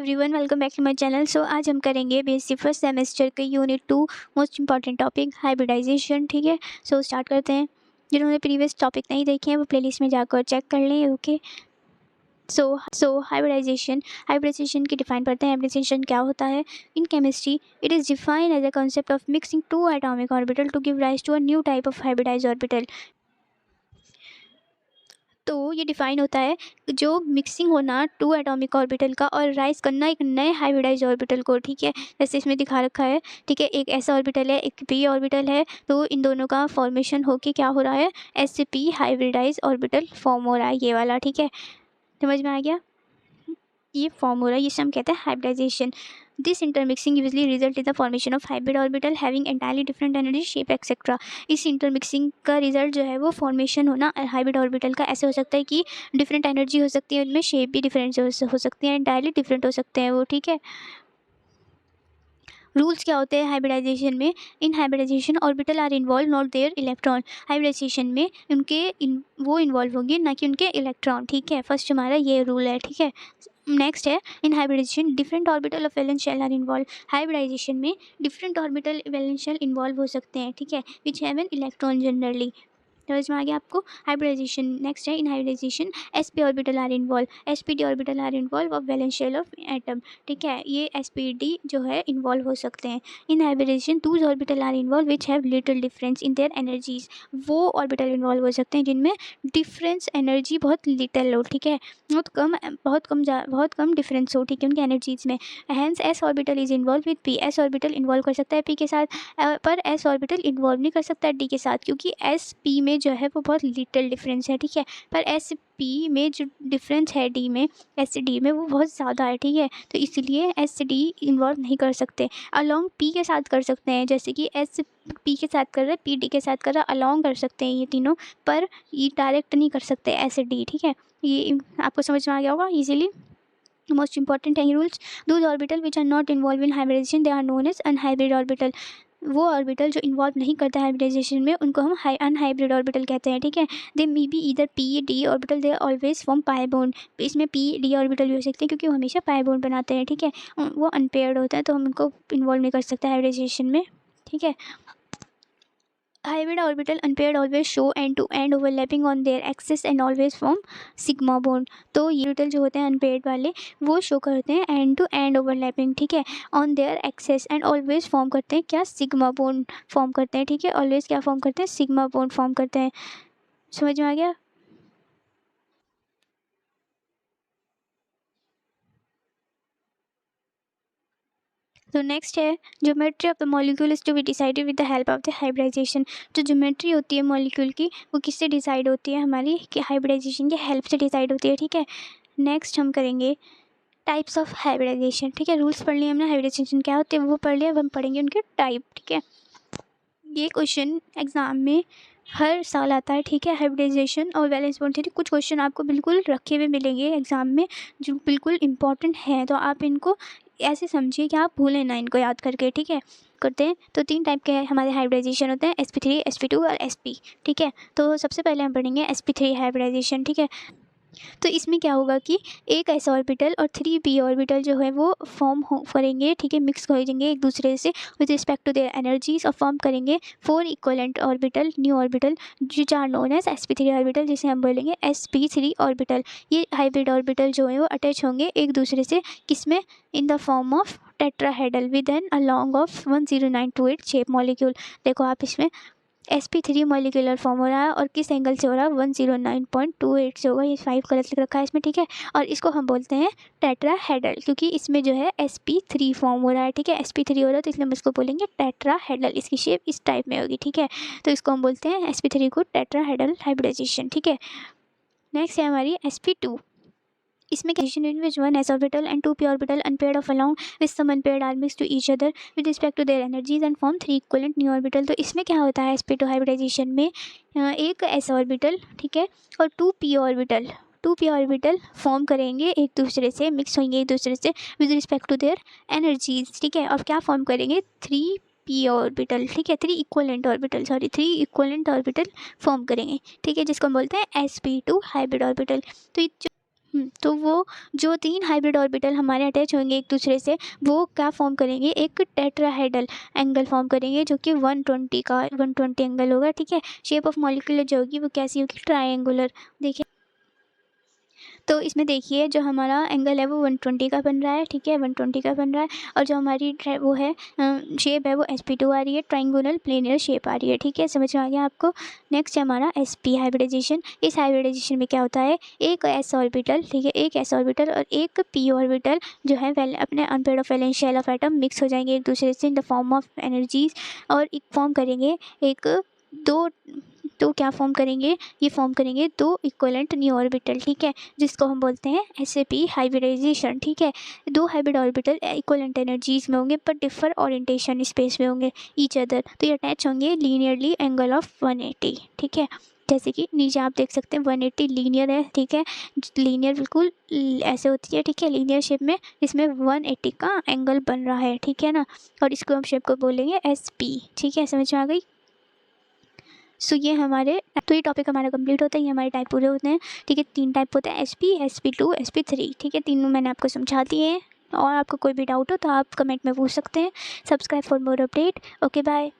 Everyone, welcome back to my channel. So आज हम करेंगे बीएससी फर्स्ट सेमेस्टर के unit 2 most important topic hybridization. ठीक है, सो स्टार्ट करते हैं। जिन्होंने प्रीवियस टॉपिक नहीं देखे हैं वो प्लेलिस्ट में जाकर चेक कर लें। ओके, सो हाइब्रिडाइजेशन की डिफाइन करते हैं। हाइब्रिडाइजेशन क्या होता है? In chemistry it is defined as a concept of mixing two atomic orbital to give rise to a new type of hybridize orbital. तो ये डिफाइन होता है जो मिक्सिंग होना टू एटॉमिक ऑर्बिटल का और राइज करना एक नए हाइब्रिडाइज ऑर्बिटल को। ठीक है, जैसे इसमें दिखा रखा है। ठीक है, एक एस ऑर्बिटल है, एक पी ऑर्बिटल है, तो इन दोनों का फॉर्मेशन होके क्या हो रहा है? S P hybridize orbital form हो रहा है, ये वाला। ठीक है, समझ में आ गया? ये फॉर्म हो रहा है, इसे हम कहते हैं hybridization. This intermixing usually result in the formation of hybrid orbital having entirely different energy shape etcetera. इस इंटरमिक्सिंग का रिजल्ट जो है वो फॉर्मेशन होना हाइब्रिड ऑर्बिटल का ऐसे हो सकता है कि डिफरेंट एनर्जी हो सकती है, उनमें शेप भी डिफरेंट हो सकती है, एंटायरली डिफरेंट हो सकते हैं वो। ठीक है, रूल्स क्या होते हैं हाइब्रिडाइजेशन में? In hybridization orbital are involve not their electron. Hybridization में वो इन्वॉल्व होंगे ना कि उनके इलेक्ट्रॉन। ठीक है, फर्स्ट हमारा ये रूल है। ठीक है, नेक्स्ट है in hybridization different orbital of valence shell are involve. Hybridization में different orbital valence shell involve हो सकते हैं। ठीक है, which have an electron generally. समझ में आ गया आपको? हाइब्रिडाइजेशन नेक्स्ट है in hybridization sp orbital are involve, sp_d orbital are involve of valence shell of atom. ठीक है, ये sp_d जो है इन्वॉल्व हो सकते हैं। In hybridization those orbital are involve which have little difference in their energies. वो ऑर्बिटल इन्वॉल्व हो सकते हैं जिनमें डिफरेंस एनर्जी बहुत लिटिल हो। ठीक है, बहुत कम डिफरेंस हो। ठीक है, उनकी एनर्जीज में। Hence s orbital is involve with p। s orbital involve कर सकता है p के साथ, पर s ऑर्बिटल इन्वॉल्व नहीं कर सकता d के साथ, क्योंकि s p में जो है वो बहुत लिटिल डिफरेंस है। ठीक है, पर एस पी में जो डिफरेंस है डी में, एस डी में, वो बहुत ज़्यादा है। ठीक है, तो इसलिए एस डी इन्वॉल्व नहीं कर सकते। अलॉन्ग पी के साथ कर सकते हैं, जैसे कि एस पी के साथ कर रहे हैं, पी डी के साथ कर रहा है, अलॉन्ग कर सकते हैं ये तीनों, पर ये डायरेक्ट नहीं कर सकते एस डी। ठीक है, ये आपको समझ में आ गया होगा इजीली। मोस्ट इंपॉर्टेंट है ये rules. Those orbital which are not involve in hybridization they are known as unhybrid orbital. वो ऑर्बिटल जो इन्वॉल्व नहीं करता हाइब्रिडाइजेशन में उनको हम अनहाइब्रिड ऑर्बिटल कहते हैं। ठीक है, they may be either P D orbital, they always form pi bond. इसमें पी डी ऑर्बिटल भी हो सकते हैं क्योंकि वो हमेशा पाई बॉन्ड बनाते हैं। ठीक है, वो अनपेयर्ड होता है तो हम उनको इन्वॉल्व नहीं कर सकते हाइब्रिडाइजेशन में। ठीक है, hybrid orbital unpaired always show end to end overlapping on their axis and always form sigma bond। तो ये ऑर्बिटल जो होते हैं अनपेयर्ड वाले वो शो करते हैं एंड टू एंड ओवरलैपिंग। ठीक है, on their axis and always form करते हैं क्या? सिग्मा बॉन्ड फॉर्म करते हैं। ठीक है, ऑलवेज क्या फॉर्म करते हैं? सिग्मा बॉन्ड फॉर्म करते हैं। समझ में आ गया? तो नेक्स्ट है geometry of the molecule is to be decided with the help of the hybridization. जो ज्योमेट्री होती है मॉलिक्यूल की वो किससे डिसाइड होती है? हमारी हाइब्रिडाइजेशन की हेल्प से डिसाइड होती है। ठीक है, नेक्स्ट हम करेंगे टाइप्स ऑफ हाइब्रिडाइजेशन। ठीक है, रूल्स पढ़ लिए हमने, हाइब्रिडाइजेशन क्या होते हैं वो पढ़ लिया, अब हम पढ़ेंगे उनके टाइप। ठीक है, ये क्वेश्चन एग्जाम में हर साल आता है। ठीक है, हाइब्रिडाइजेशन और वैलेंस बॉन्ड थ्योरी, कुछ क्वेश्चन आपको बिल्कुल रखे हुए मिलेंगे एग्जाम में जो बिल्कुल इंपॉर्टेंट हैं, तो आप इनको ऐसे समझिए कि आप भूलें ना इनको याद करके। ठीक है, करते हैं। तो 3 टाइप के हमारे हाइब्रिडाइजेशन होते हैं, sp3, sp2 और sp। ठीक है, तो सबसे पहले हम पढ़ेंगे sp3 हाइब्रिडाइजेशन। ठीक है, तो इसमें क्या होगा कि एक एस ऑर्बिटल और 3p ऑर्बिटल जो है वो फॉर्म करेंगे। ठीक है, मिक्स हो जाएंगे एक दूसरे से with respect to their energies और फॉर्म करेंगे 4 इक्वलेंट ऑर्बिटल, न्यू ऑर्बिटल, जो are known as sp3 orbital, जिसे हम बोलेंगे sp3 ऑर्बिटल। ये हाइब्रिड ऑर्बिटल जो है वो अटैच होंगे एक दूसरे से, किसमें? In the form of tetrahedral with an along of 10928 shape molecule. देखो आप इसमें sp3 मॉलिक्यूलर फॉर्म हो रहा है और किस एंगल से हो रहा है? 109.28 से होगा। ये 5 गलत लिख रखा है इसमें। ठीक है, और इसको हम बोलते हैं टेट्राहेड्रल क्योंकि इसमें जो है sp3 फॉर्म हो रहा है। ठीक है, sp3 हो रहा है तो इसलिए हम इसको बोलेंगे टेट्राहेड्रल। इसकी शेप इस टाइप में होगी। ठीक है, तो इसको हम बोलते हैं sp3 को टेट्राहेड्रल हाइब्रिडाइजेशन। ठीक है, नेक्स्ट है हमारी sp2। इसमें condition in which one s orbital and 2p orbital unpaired of along with some unpaired are mixed to each other with respect to their energies and form 3 equivalent new orbital। तो इसमें क्या होता है sp2 hybridisation में? एक s orbital, ठीक है, और 2p ऑर्बिटल फॉर्म करेंगे एक दूसरे से, मिक्स होंगे एक दूसरे से with respect to their energies. ठीक है, और क्या फॉर्म करेंगे? 3p orbital. ठीक है, 3 इक्वलेंट ऑर्बिटल फॉर्म करेंगे। ठीक है, जिसको हम बोलते हैं sp2 हाइब्रिड ऑर्बिटल। तो तो वो जो 3 हाइब्रिड ऑर्बिटल हमारे अटैच होंगे एक दूसरे से, वो क्या फॉर्म करेंगे, एक टेट्राहेड्रल एंगल फॉर्म करेंगे, जो कि 120 एंगल होगा, ठीक है। शेप ऑफ मॉलिक्यूल जो होगी वो कैसी होगी, ट्रायंगुलर। देखिए तो इसमें देखिए जो हमारा एंगल है वो 120 का बन रहा है, ठीक है, 120 का बन रहा है। और जो हमारी वो है शेप है वो sp2 आ रही है, ट्रायंगुलर प्लेनर शेप आ रही है, ठीक है, समझ में आ गया आपको। नेक्स्ट है हमारा sp हाइब्रिडाइजेशन। इस हाइब्रिडाइजेशन में क्या होता है, एक s ऑर्बिटल, ठीक है, एक s ऑर्बिटल और एक p ऑर्बिटल जो है अपने unpaired of valence shell of atom mix हो जाएंगे एक दूसरे से in the form of energies, और एक फॉर्म करेंगे एक दो तो क्या फॉर्म करेंगे, ये फॉर्म करेंगे दो इक्वलेंट न्यू ऑर्बिटल, ठीक है, जिसको हम बोलते हैं sp हाइब्रिडाइजेशन, ठीक है। दो हाइब्रिड ऑर्बिटल इक्वलेंट एनर्जीज में होंगे पर डिफर ओरिएंटेशन स्पेस में होंगे ईच अदर, तो ये अटैच होंगे लीनियरली एंगल ऑफ 180, ठीक है। जैसे कि नीचे आप देख सकते हैं 180 लीनियर है, ठीक है, लीनियर बिल्कुल ऐसे होती है, ठीक है, लीनियर शेप में इसमें 180 का एंगल बन रहा है, ठीक है ना। और इसको हम शेप को बोलेंगे sp, ठीक है, समझ में आ गई। सो ये हमारे तो ये टॉपिक हमारा कंप्लीट होता है, ये हमारे टाइप पूरे होते हैं, ठीक है। 3 टाइप होते हैं sp sp2 sp3, ठीक है, तीनों मैंने आपको समझा दिए हैं। और आपको कोई भी डाउट हो तो आप कमेंट में पूछ सकते हैं। Subscribe for more update. Okay bye.